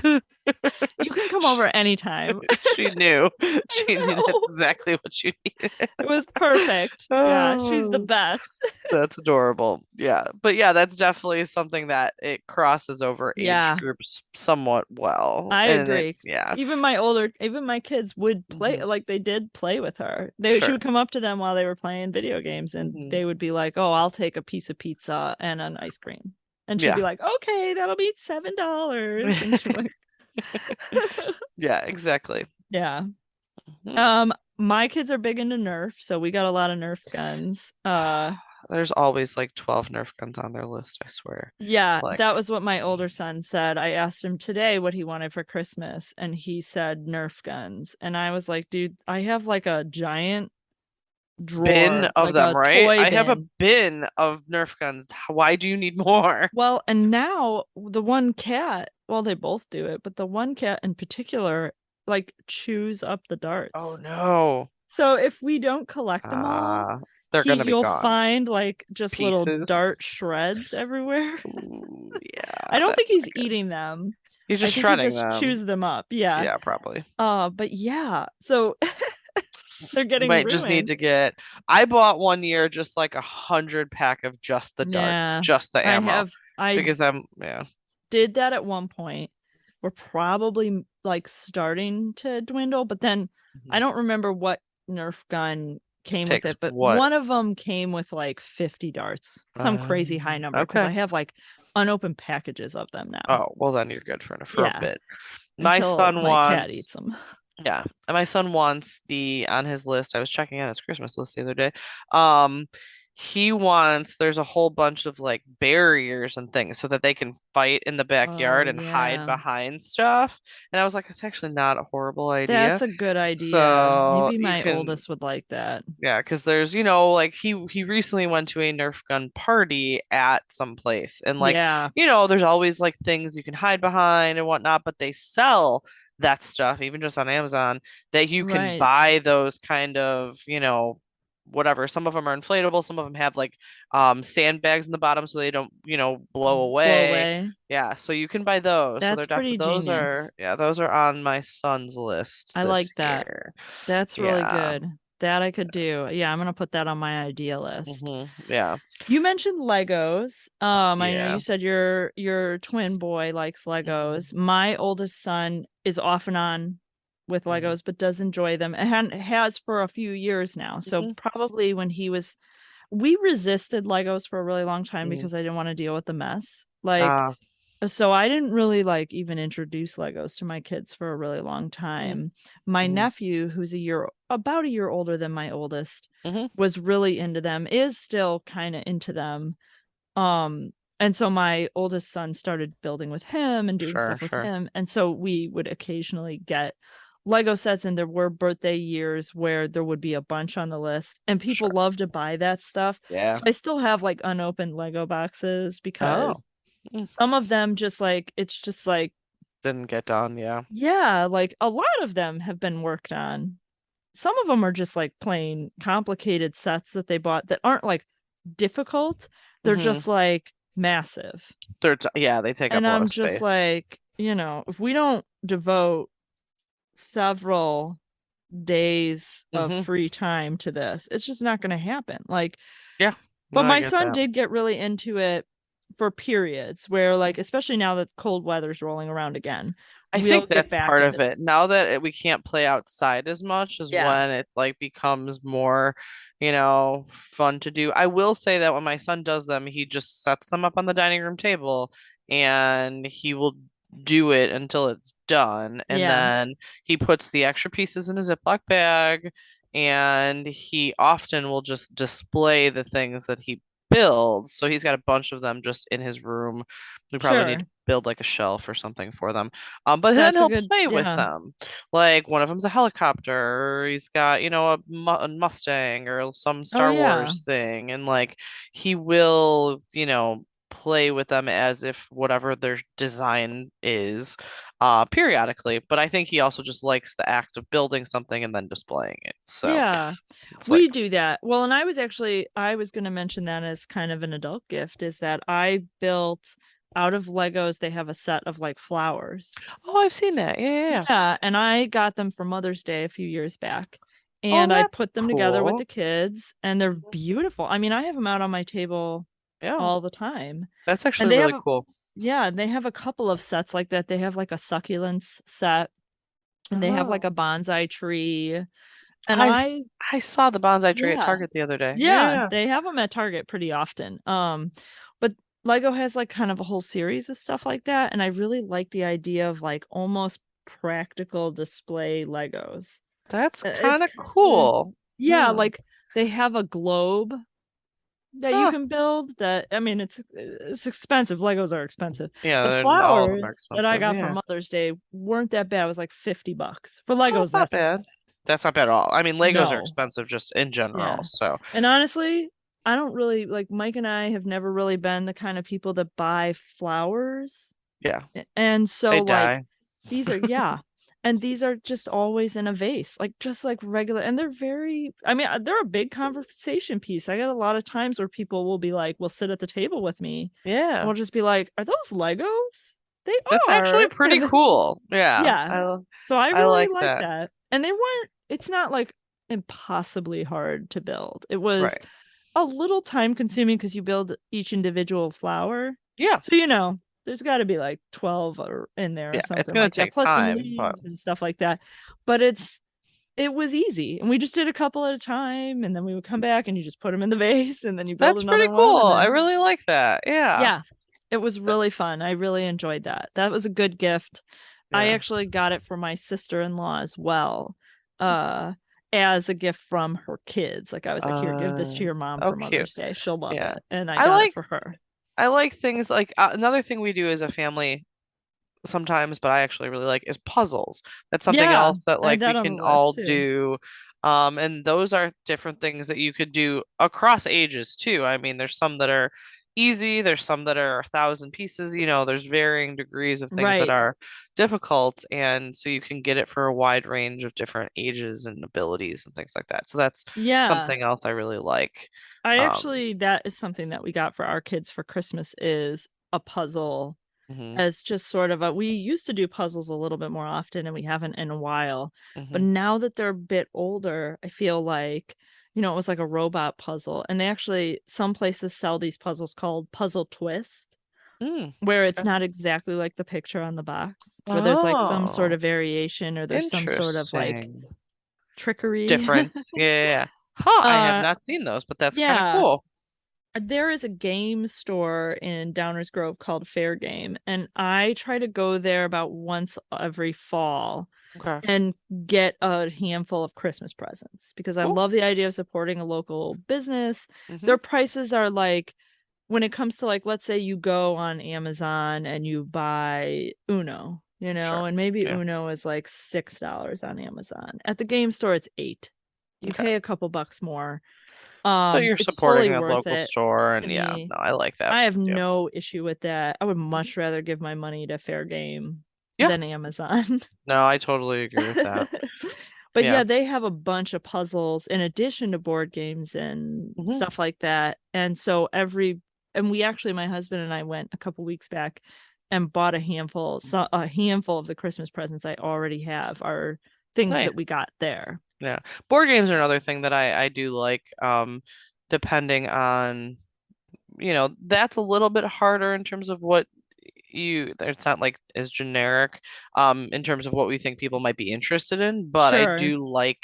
You can come over anytime. She knew. She knew that's exactly what you needed. It was perfect. Yeah, she's the best. That's adorable. Yeah. But yeah, that's definitely something that it crosses over age groups somewhat well. I agree. Yeah. Even my kids would play, like they did play with her. She would come up to them while they were playing video games and they would be like, oh, I'll take a piece of pizza and an ice cream. And she'd be like, okay, that'll be $7. And she'd like, yeah, exactly. Yeah. My kids are big into Nerf, so we got a lot of Nerf guns. There's always like 12 Nerf guns on their list, I swear. Yeah, that was what my older son said. I asked him today what he wanted for Christmas, and he said Nerf guns. And I was like, dude, I have like a giant drawer bin of like them, right? I have a bin of Nerf guns. Why do you need more? Well, and now the one cat, well, they both do it, but the one cat in particular like chews up the darts. Oh no. So if we don't collect them all, they're gonna be you'll gone. find like just little dart shreds everywhere. Ooh, yeah. I don't think he's eating them. He's just shredding them. Chews them up. Yeah. Yeah, probably. But yeah, so they're getting might just need to get. I bought one year just like 100 pack of just the darts, just the ammo. Because I'm did that at one point. We're probably like starting to dwindle, but then I don't remember what Nerf gun came with it, but one of them came with like 50 darts, some crazy high number, because I have like unopened packages of them now. Oh, well then you're good for a bit. My son wants. My cat eats them. Yeah, and my son wants on his list. I was checking out his Christmas list the other day. He wants, there's a whole bunch of like barriers and things so that they can fight in the backyard and hide behind stuff. And I was like, that's actually not a horrible idea. That's a good idea. So maybe my oldest would like that. Yeah, because there's, like he recently went to a Nerf gun party at some place. And like, there's always like things you can hide behind and whatnot, but they sell that stuff, even just on Amazon, that you can buy those kind of, whatever. Some of them are inflatable. Some of them have like sandbags in the bottom so they don't, blow away. Yeah, so you can buy those. That's so they're definitely those are on my son's list. I like that. That's really good. That I could do. Yeah, I'm gonna put that on my idea list. Yeah. You mentioned Legos. I know you said your twin boy likes Legos. My oldest son is off and on with Legos, but does enjoy them and has for a few years now. So probably when we resisted Legos for a really long time because I didn't want to deal with the mess. So I didn't really like even introduce Legos to my kids for a really long time. My nephew, who's about a year older than my oldest, was really into them, is still kind of into them. And so my oldest son started building with him and doing stuff with him. And so we would occasionally get Lego sets, and there were birthday years where there would be a bunch on the list and people love to buy that stuff. Yeah. So I still have like unopened Lego boxes because some of them it's just like didn't get done. Yeah, like a lot of them have been worked on. Some of them are just like plain complicated sets that they bought that aren't like difficult. They're just like massive. They take up a lot of space. And I'm just like, if we don't devote several days of free time to this, it's just not going to happen. But my son did get really into it for periods where, like, especially now that cold weather's rolling around again, I think that's part of it. Now that we can't play outside as much is when it like becomes more, fun to do. I will say that when my son does them, he just sets them up on the dining room table and he will do it until it's done. And Yeah, then he puts the extra pieces in a Ziploc bag, and he often will just display the things that he builds. So he's got a bunch of them just in his room. We probably need to sure. build like a shelf or something for them. But then That's a he'll good, play with yeah. them. Like one of them's a helicopter, or he's got, a Mustang or some Oh Star yeah. Wars thing. And like he will, play with them as if whatever their design is, periodically. But I think he also just likes the act of building something and then displaying it. So Yeah, it's like, we do that. Well, and I was going to mention that as kind of an adult gift is that I built out of Legos, they have a set of like flowers. oh, I've seen that. Yeah, yeah, yeah. Yeah, and I got them for Mother's Day a few years back. Oh, And I that's put them together with cool. the kids, and they're beautiful. I mean, I have them out on my table Yeah, all the time. that's And actually they really have cool. yeah, they have a couple of sets like that. They have like a succulents set, and they have like Oh, a bonsai tree. And I I saw the bonsai tree at yeah, Target the other day. Yeah, yeah, yeah, they have them at Target pretty often. But Lego has like kind of a whole series of stuff like that, and I really like the idea of like almost practical display Legos. that's It's kind of kind of cool. yeah, Yeah. like they have a globe that you Huh. can build that I mean it's expensive. Legos are expensive. The Yeah, all of them are flowers that I expensive. got for Yeah. Mother's Day weren't that bad. It was like $50. For Oh, Legos, that's not that's bad. That's not bad at all. I mean, Legos are no. expensive just in general. Yeah. So, And honestly, I don't really like Mike and I have never really been the kind of people that buy flowers. yeah, And they so like die. these are yeah. And these are just always in a vase, like just like regular and they're very I mean, they're a big conversation piece. I got a lot of times where people will sit at the table with me and Yeah. we'll just be like, "Are those Legos?" They That's actually are. pretty And cool. Yeah. yeah. So I I really like like that. that. And they weren't it's not like impossibly hard to build. It was Right. a little time consuming because you build each individual flower. Yeah. So, there's got to be like 12 or in there or Yeah. It's something gonna like that, take plus some time, but leaves and stuff like that. But it was easy. And we just did a couple at a time. And then we would come back and you just put them in the vase and then you build that's pretty another one. cool. And I then, really like that. Yeah. yeah, it was really fun. I really enjoyed that. That was a good gift. I Yeah. actually got it for my sister-in-law as well. Uh, as a gift from her kids. Like I was like, here, give this to your mom Oh, for cute. Mother's Day. She'll love Yeah. it. And I I got it like for her. I like things like, another thing we do as a family sometimes, but I actually really like, is puzzles. That's something Yeah, else that I had like we that on the can all list too. do. And those are different things that you could do across ages too. I mean, there's some that are easy, there's some that are 1,000 pieces, there's varying degrees of things that Right. are difficult, and so you can get it for a wide range of different ages and abilities and things like that. So that's Yeah. something else I really like. That is something that we got for our kids for Christmas is a puzzle Mhm, as just sort of we used to do puzzles a little bit more often and we haven't in a while. But mhm. now that they're a bit older, I feel like, it was like a robot puzzle. And some places sell these puzzles called Puzzle Twist, Mm, where it's okay. not exactly like the picture on the box, where there's like some sort Oh, of variation or there's some sort of like interesting. trickery. Different. Yeah, yeah, yeah. Huh, I have uh, not seen those, but that's kind of yeah. cool. There is a game store in Downers Grove called Fair Game, and I try to go there about once every fall Okay. and get a handful of Christmas presents because I Cool. love the idea of supporting a local business. Mm-hmm. Their prices are like when it comes to like let's say you go on Amazon and you buy Uno, Sure. and maybe Yeah. Uno is like $6 on Amazon. At the game store it's 8. You Okay. pay a couple bucks more. But you're It's supporting totally a worth local it store, to and yeah, me. no, I like that. I have Yeah. no issue with that. I would Mhm. much rather give my money to Fair Game Yeah. than Amazon. No, I totally agree with that. But Yeah. yeah, they have a bunch of puzzles in addition to board games and Hmm. stuff like that. And so my husband and I went a couple weeks back and bought a handful of the Christmas presents I already have are things Nice. that we got there. Yeah. Board games are another thing that I do like, depending on, that's a little bit harder in terms of what it's not like as generic, in terms of what we think people might be interested in, but I Sure. do like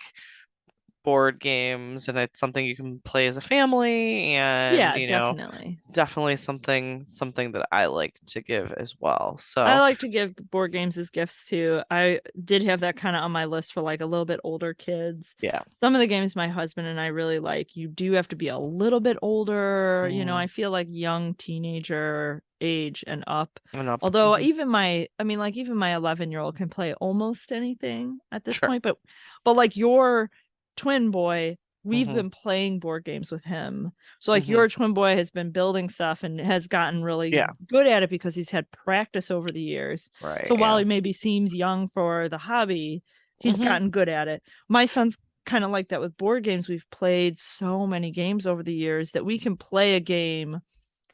board games, and it's something you can play as a family, and definitely. definitely something that I like to give as well. So I like to give board games as gifts too. I did have that kind of on my list for like a little bit older kids. Yeah. Some of the games my husband and I really like, you do have to be a little bit older. I feel like young teenager age and up. Although even my 11-year-old can play almost anything at this point, but like your twin boy, we've been playing board games with him. So like your twin boy has been building stuff and has gotten really good at it because he's had practice over the years. Right. So while he maybe seems young for the hobby, he's gotten good at it. My son's kind of like that with board games. We've played so many games over the years that we can play a game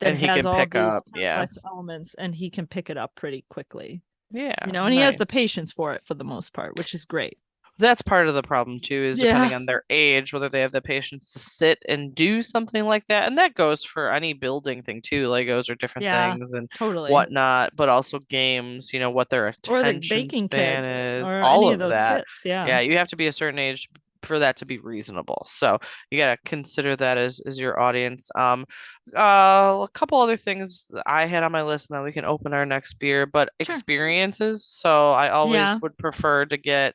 that has all these complex elements, and he can pick it up pretty quickly. Yeah. And he has the patience for it for the most part, which is great. That's part of the problem too, is depending on their age, whether they have the patience to sit and do something like that. And that goes for any building thing too. Legos are different things and whatnot, but also games, what their attention span is, or all any of those that. Kits, yeah. Yeah, you have to be a certain age for that to be reasonable. So you got to consider that as your audience. A couple other things that I had on my list, and then we can open our next beer, but experiences. So I always would prefer to get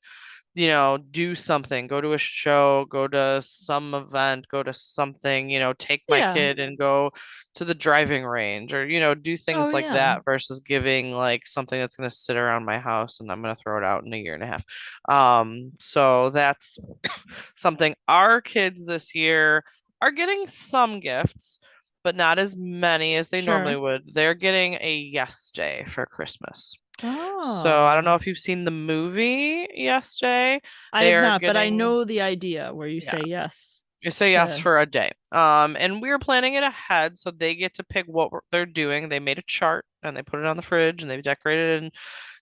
do something, go to a show, go to some event, go to something, take my kid and go to the driving range, or, do things like that versus giving like something that's going to sit around my house and I'm going to throw it out in a year and a half. So that's something. Our kids this year are getting some gifts, but not as many as they normally would. They're getting a Yes Day for Christmas. So I don't know if you've seen the movie Yes Day. I have not, but I know the idea where you say yes. You say yes for a day. And we were planning it ahead, so they get to pick what they're doing. They made a chart and they put it on the fridge and they decorated it in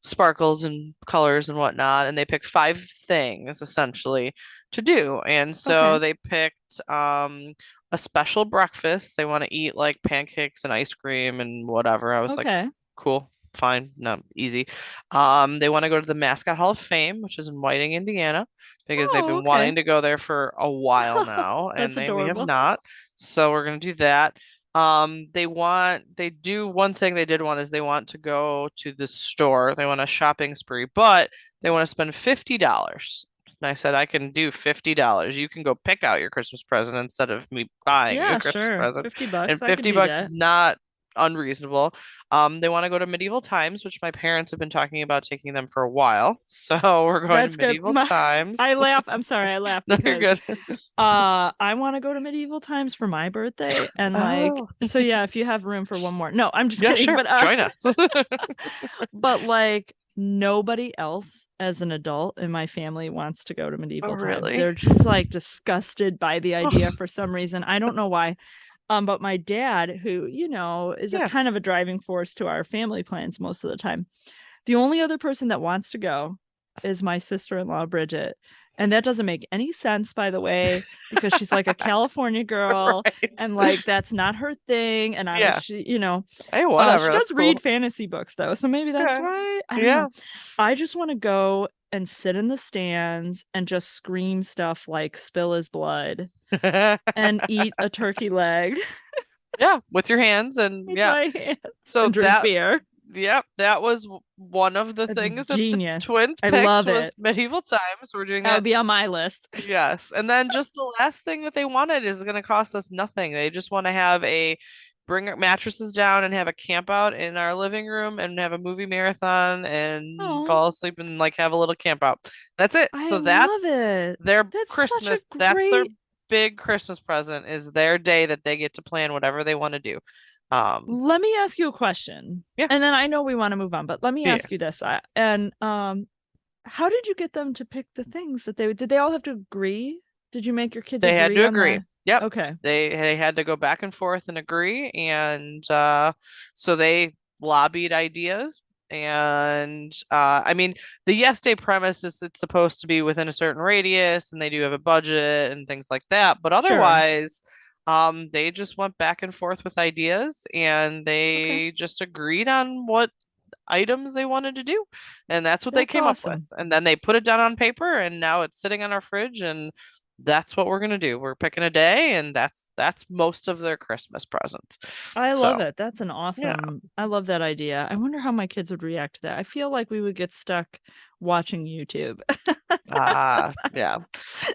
sparkles and colors and whatnot. And they picked 5 things essentially to do. And so they picked a special breakfast. They want to eat like pancakes and ice cream and whatever. I was like, cool. Fine, no, easy. They want to go to the Mascot Hall of Fame, which is in Whiting, Indiana, because they've been wanting to go there for a while now, and we have not. So we're gonna do that. One thing they did want is they want to go to the store. They want a shopping spree, but they want to spend $50. And I said, I can do $50. You can go pick out your Christmas present instead of me buying you a Christmas present. $50. And $50 is not unreasonable. They want to go to medieval times, which my parents have been talking about taking them for a while. So we're going to medieval times. I laugh. I'm sorry, I laugh because you're good. I want to go to medieval times for my birthday, and so yeah, if you have room for one more. No, I'm just kidding. Sure. But join us. But like nobody else as an adult in my family wants to go to medieval times. Really? They're just like disgusted by the idea for some reason. I don't know why. But my dad, who, is a kind of a driving force to our family plans most of the time. The only other person that wants to go is my sister-in-law, Bridget. And that doesn't make any sense, by the way, because she's like a California girl and like, that's not her thing. And she whatever. She does read fantasy books though. So maybe that's why. I don't know. I just want to go and sit in the stands and just scream stuff like spill his blood and eat a turkey leg. With your hands and so and drink beer. Yep, that was one of the things genius. That the twins picked. I love it. Medieval times. We're doing that. That would be on my list. Yes, and then just the last thing that they wanted is going to cost us nothing. They just want to have bring mattresses down and have a camp out in our living room and have a movie marathon and fall asleep and like have a little camp out. That's it. So that's their Christmas. That's their big Christmas present, is their day that they get to plan whatever they want to do. Let me ask you a question. And then I know we want to move on, but let me ask you this. How did you get them to pick the things that did they all have to agree? Did you make your kids agree? They had to agree. Yep. Okay. They had to go back and forth and agree, and so they lobbied ideas. And I mean, the Yes Day premise is it's supposed to be within a certain radius, and they do have a budget and things like that. But otherwise, they just went back and forth with ideas, and they just agreed on what items they wanted to do, and that's what they came up with. And then they put it down on paper, and now it's sitting on our fridge, and that's what we're gonna do. We're picking a day, and that's most of their Christmas presents. I So, love it. That's an awesome. I love that idea. I wonder how my kids would react to that. I feel like we would get stuck watching YouTube. Yeah.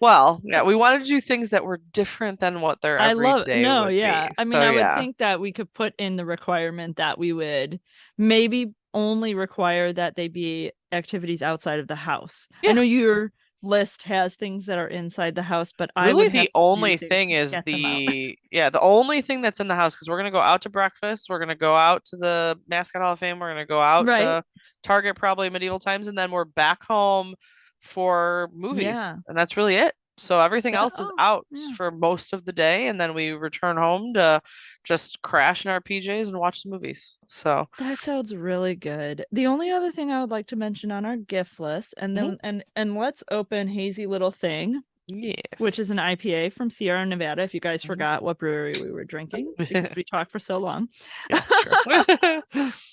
Well, yeah, we wanted to do things that were different than what their I love everyday no, would yeah. be. I mean, So I would yeah. think that we could put in the requirement that we would maybe only require that they be activities outside of the house. I Yeah. know your list has things that are inside the house, but I Really, would have the to do only things thing to is get them out. the only thing that's in the house, because we're gonna go out to breakfast, we're gonna go out to the Mascot Hall of Fame, we're gonna go out Right. to Target, probably medieval times, and then we're back home for movies, Yeah. and that's really it. So everything else is out Yeah. for most of the day, and then we return home to just crash in our PJs and watch the movies. So That sounds really good. The only other thing I would like to mention on our gift list, and then and let's open Hazy Little Thing, which yes. is an IPA from Sierra Nevada. If you guys forgot what brewery we were drinking because we talked for so long. Yeah, sure.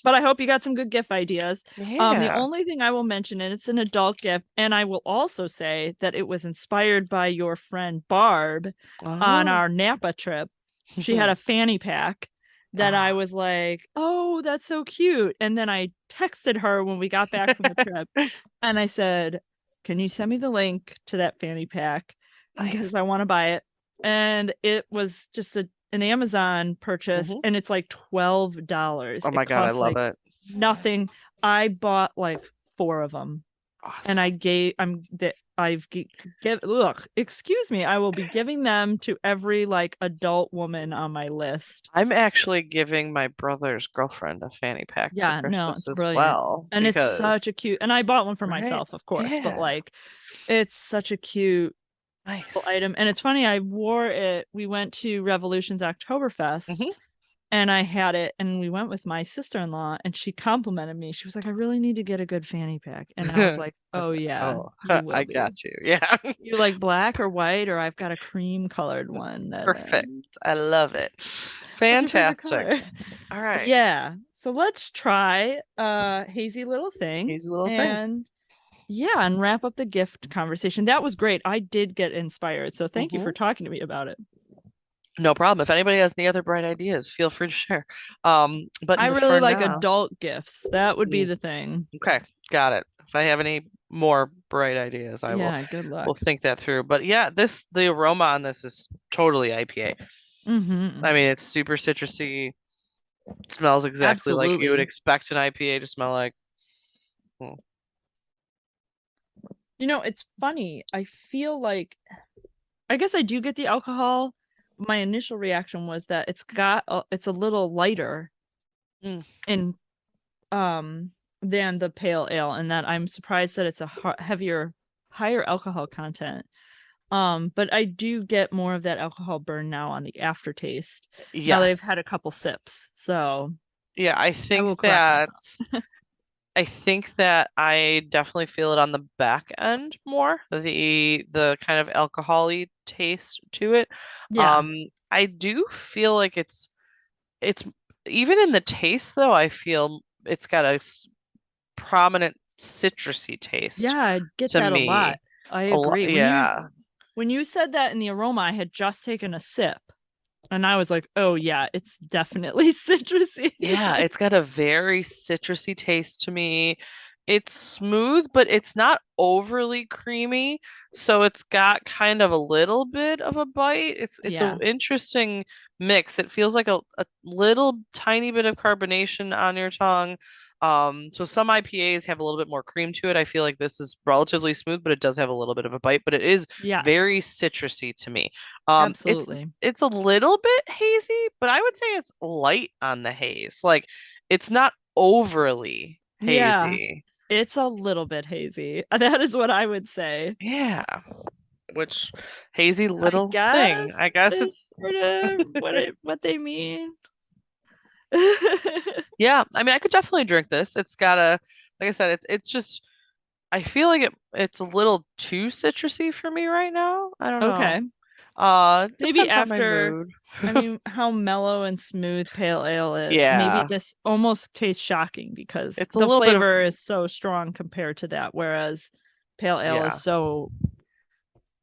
But I hope you got some good gift ideas. The Yeah. only thing I will mention, and it's an adult gift, and I will also say that it was inspired by your friend Barb on Oh. our Napa trip. She had a fanny pack that I was like, oh, that's so cute. And then I texted her when we got back from the trip and I said, can you send me the link to that fanny pack? Because I want to buy it. And it was just an Amazon purchase and it's like $12. Oh my God, I love it. Nothing. I bought like 4 of them. Awesome. And excuse me, I will be giving them to every like adult woman on my list. I'm actually giving my brother's girlfriend a fanny pack for Christmas it's as brilliant. well. And it's such a cute, and I bought one for myself, of course, but Yeah. like it's such a cute Nice. item. And it's funny, I wore it. We went to Revolution's Oktoberfest and I had it, and we went with my sister-in-law, and she complimented me. She was like, I really need to get a good fanny pack. And I was like, oh yeah, I got you. Yeah. You like black or white, or I've got a cream colored one. Perfect. I love it. Fantastic. All right. Yeah. So let's try Hazy Little Thing. Hazy Little Thing. And wrap up the gift conversation. That was great. I did get inspired. So thank you for talking to me about it. No problem. If anybody has any other bright ideas, feel free to share. But I really like adult gifts. That would be the thing. Okay, got it. If I have any more bright ideas, I will. Good luck. We'll think that through. But yeah, the aroma on this is totally IPA. I mean, it's super citrusy. It smells exactly like you would expect an IPA to smell like. You know, it's funny. I feel like, I guess I do get the alcohol. My initial reaction was that it's a little lighter in than the pale ale, and that I'm surprised that it's a higher alcohol content. But I do get more of that alcohol burn now on the aftertaste. Yes. Now that I've had a couple sips. So yeah, I think that I definitely feel it on the back end more, the kind of alcohol-y taste to it. Yeah. I do feel like it's even in the taste though, I feel it's got a prominent citrusy taste. Yeah, I get that a lot. I agree. When you said that in the aroma, I had just taken a sip. And I was like, oh, yeah, it's definitely citrusy. Yeah, it's got a very citrusy taste to me. It's smooth, but it's not overly creamy. So it's got kind of a little bit of a bite. It's an interesting mix. It feels like a little tiny bit of carbonation on your tongue. So some IPAs have a little bit more cream to it. I feel like this is relatively smooth, but it does have a little bit of a bite, but it is very citrusy to me. Absolutely. It's a little bit hazy, but I would say it's light on the haze. Like it's not overly hazy. Yeah, it's a little bit hazy. That is what I would say. Yeah. Which hazy little thing. I guess it's sort of what they mean. Yeah, I mean, I could definitely drink this. It's got like I said, it's just, I feel like it's a little too citrusy for me right now. I don't know. Okay. Maybe after, I mean, how mellow and smooth pale ale is. Yeah. Maybe this almost tastes shocking because it's the flavor is so strong compared to that, whereas pale ale is so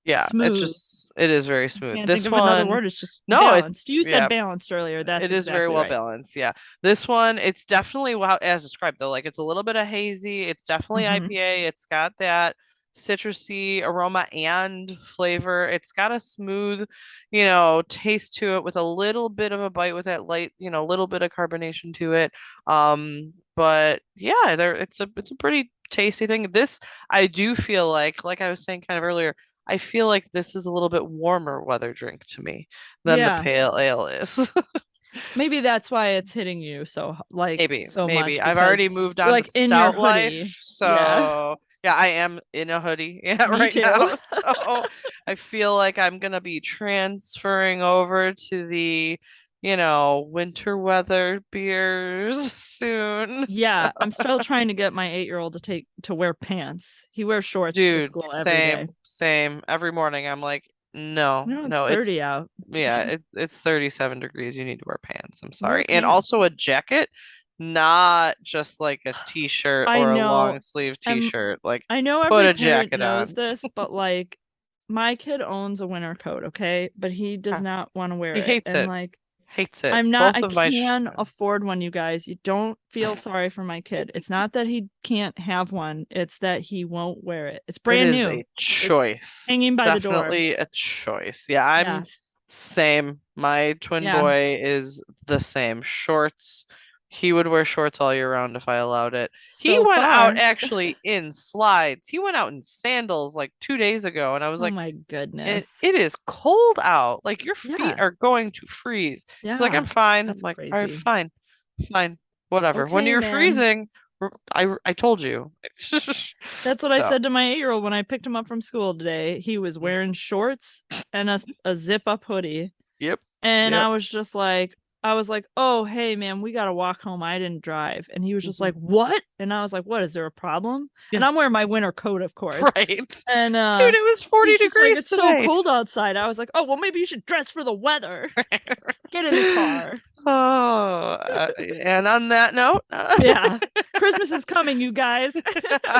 Yeah, smooth. it is very smooth. Can't This think of one, another word. It's just balanced. You said yeah, balanced earlier. That's it is very exactly well right. balanced. Yeah, this one, it's definitely as described though. Like it's a little bit of hazy. It's definitely IPA. It's got that citrusy aroma and flavor. It's got a smooth, taste to it with a little bit of a bite with that light, little bit of carbonation to it. But yeah, it's a pretty tasty thing. This I do feel like I was saying kind of earlier, I feel like this is a little bit warmer weather drink to me than the pale ale is. Maybe that's why it's hitting you so Maybe. much. I've already moved on to the in your stout hoodie. life, so yeah, I am in a hoodie Me right too. now. So I feel like I'm gonna be transferring over to the, winter weather beers soon. Yeah, So. I'm still trying to get my 8-year-old to wear pants. He wears shorts to Dude, school every day. same. Every morning I'm like, no, It's 30 out. yeah, it's 37 degrees. You need to wear pants. I'm Wear sorry. And pants. also a jacket, not just like a t-shirt I or a know. long sleeve t-shirt. Like I know put every a parent jacket knows on. this, but like my kid owns a winter coat, okay? But he does not want to wear He it. hates And it. like Hates it. I can afford one, you guys. You don't feel sorry for my kid. It's not that he can't have one, it's that he won't wear it. It's brand new. It is a choice. It's hanging by the door. Definitely a choice. Yeah, I'm same. My twin boy is the same. Shorts. He would wear shorts all year round if I allowed it. He went out actually in slides. He went out in sandals like 2 days ago, and I was like, oh my goodness. It is cold out. Like your feet are going to freeze. He's like, I'm fine. I'm like, all right, fine. Whatever. Okay, When you're man. freezing, I told you. That's what I said to my 8-year-old when I picked him up from school today. He was wearing shorts and a zip up hoodie. Yep. And I was just like, oh, hey, man, we got to walk home. I didn't drive. And he was just like, what? And I was like, what? Is there a problem? Yeah. And I'm wearing my winter coat, of course. Right. And dude, it was 40 degrees. Like, it's so cold outside. I was like, oh, well, maybe you should dress for the weather. Get in the car. Oh, and on that note, yeah, Christmas is coming, you guys.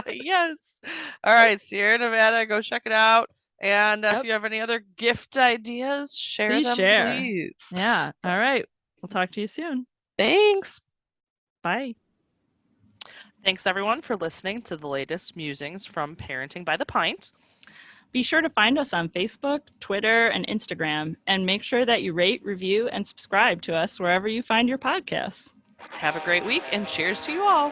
Yes. All right, Sierra Nevada, go check it out. And if you have any other gift ideas, share them, please. Yeah. All right. We'll talk to you soon. Thanks. Bye. Thanks, everyone, for listening to the latest musings from Parenting by the Pint. Be sure to find us on Facebook, Twitter, and Instagram, and make sure that you rate, review, and subscribe to us wherever you find your podcasts. Have a great week, and cheers to you all.